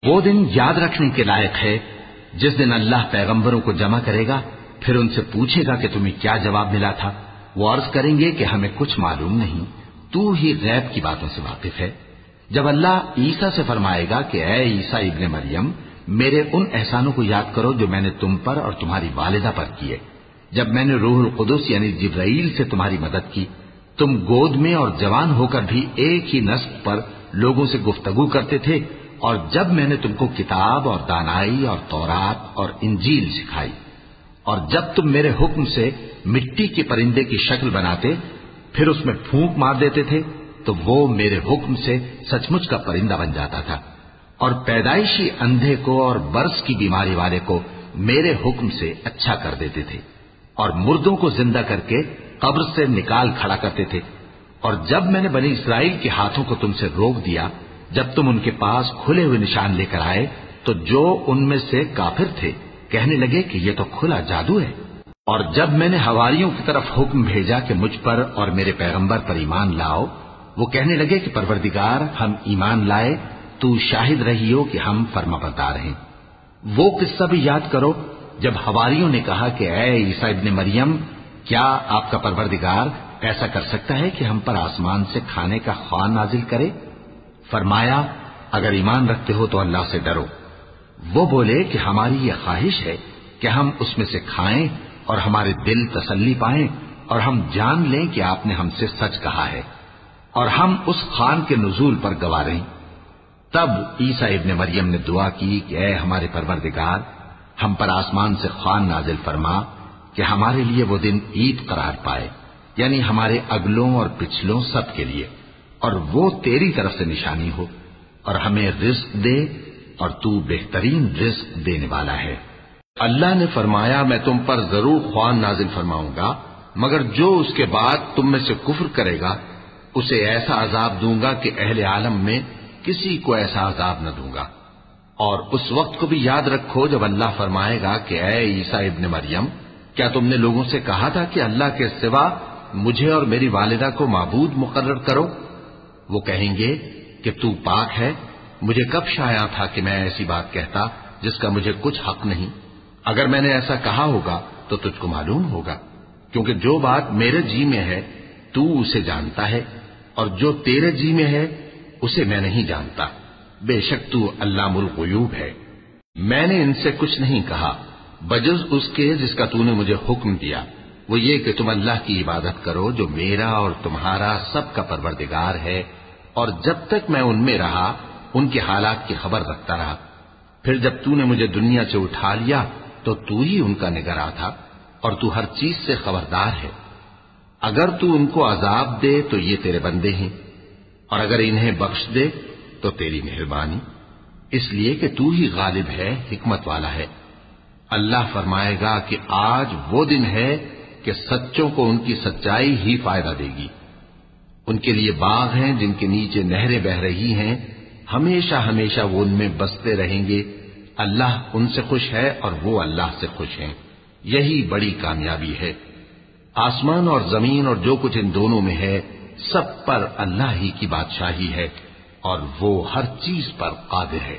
وہ دن یاد رکھنے کے لائق ہے جس دن اللہ پیغمبروں کو جمع کرے گا، پھر ان سے پوچھے گا کہ تمہیں کیا جواب ملا تھا۔ وہ عرض کریں گے کہ ہمیں کچھ معلوم نہیں، تو ہی غیب کی باتوں سے واقف ہے۔ جب اللہ عیسیٰ سے فرمائے گا کہ اے عیسیٰ ابن مریم، میرے ان احسانوں کو یاد کرو جو میں نے تم پر اور تمہاری والدہ پر کیے، جب میں نے روح القدس یعنی جبرائیل سے تمہاری مدد کی، تم گود میں اور جوان ہو کر بھی ایک ہی نسق پر لوگوں سے گفتگو کرتے تھے، اور جب میں نے تم کو کتاب اور دانائی اور تورات اور انجیل سکھائی، اور جب تم میرے حکم سے مٹی کے پرندے کی شکل بناتے پھر اس میں پھونک مار دیتے تھے تو وہ میرے حکم سے سچ مچ کا پرندہ بن جاتا تھا، اور پیدائشی اندھے کو اور برس کی بیماری والے کو میرے حکم سے اچھا کر دیتے تھے، اور مردوں کو زندہ کر کے قبر سے نکال کھڑا کرتے تھے۔ اور جب میں نے بنی اسرائیل کے ہاتھوں کو تم سے روک دیا، جب تم ان کے پاس کھلے ہوئے نشان لے کر آئے، تو جو ان میں سے کافر تھے کہنے لگے کہ یہ تو کھلا جادو ہے۔ اور جب میں نے حواریوں کی طرف حکم بھیجا کہ مجھ پر اور میرے پیغمبر پر ایمان لاؤ، وہ کہنے لگے کہ پروردگار، ہم ایمان لائے، تو شاہد رہی ہو کہ ہم فرما بردار ہیں۔ وہ قصہ بھی یاد کرو جب حواریوں نے کہا کہ اے عیسیٰ ابن مریم، کیا آپ کا پروردگار ایسا کر سکتا ہے کہ ہم پر آسمان سے کھانے کا خوان نازل کرے؟ فرمایا، اگر ایمان رکھتے ہو تو اللہ سے ڈرو۔ وہ بولے کہ ہماری یہ خواہش ہے کہ ہم اس میں سے کھائیں اور ہمارے دل تسلی پائیں، اور ہم جان لیں کہ آپ نے ہم سے سچ کہا ہے، اور ہم اس خوان کے نزول پر گواہ رہیں۔ تب عیسیٰ ابن مریم نے دعا کی کہ اے ہمارے پروردگار، ہم پر آسمان سے خوان نازل فرما کہ ہمارے لیے وہ دن عید قرار پائے، یعنی ہمارے اگلوں اور پچھلوں سب کے لیے، اور وہ تیری طرف سے نشانی ہو، اور ہمیں رزق دے، اور تو بہترین رزق دینے والا ہے۔ اللہ نے فرمایا، میں تم پر ضرور خوان نازل فرماؤں گا، مگر جو اس کے بعد تم میں سے کفر کرے گا اسے ایسا عذاب دوں گا کہ اہل عالم میں کسی کو ایسا عذاب نہ دوں گا۔ اور اس وقت کو بھی یاد رکھو جب اللہ فرمائے گا کہ اے عیسیٰ ابن مریم، کیا تم نے لوگوں سے کہا تھا کہ اللہ کے سوا مجھے اور میری والدہ کو معبود مقرر کرو؟ وہ کہیں گے کہ تو پاک ہے، مجھے کب شایع تھا کہ میں ایسی بات کہتا جس کا مجھے کچھ حق نہیں۔ اگر میں نے ایسا کہا ہوگا تو تجھ کو معلوم ہوگا، کیونکہ جو بات میرے جی میں ہے تو اسے جانتا ہے، اور جو تیرے جی میں ہے اسے میں نہیں جانتا۔ بے شک تو علام الغیوب ہے۔ میں نے ان سے کچھ نہیں کہا بجز اس کے جس کا تو نے مجھے حکم دیا، وہ یہ کہ تم اللہ کی عبادت کرو جو میرا اور تمہارا سب کا پروردگار ہے، اور جب تک میں ان میں رہا ان کے حالات کی خبر رکھتا رہا۔ پھر جب تو نے مجھے دنیا سے اٹھا لیا تو تو ہی ان کا نگراں تھا، اور تو ہر چیز سے خبردار ہے۔ اگر تو ان کو عذاب دے تو یہ تیرے بندے ہیں، اور اگر انہیں بخش دے تو تیری مہربانی، اس لیے کہ تو ہی غالب ہے، حکمت والا ہے۔ اللہ فرمائے گا کہ آج وہ دن ہے کہ سچوں کو ان کی سچائی ہی فائدہ دے گی۔ ان کے لیے باغ ہیں جن کے نیچے نہریں بہ رہی ہیں، ہمیشہ ہمیشہ وہ ان میں بستے رہیں گے۔ اللہ ان سے خوش ہے اور وہ اللہ سے خوش ہیں، یہی بڑی کامیابی ہے۔ آسمان اور زمین اور جو کچھ ان دونوں میں ہے سب پر اللہ ہی کی بادشاہی ہے، اور وہ ہر چیز پر قادر ہے۔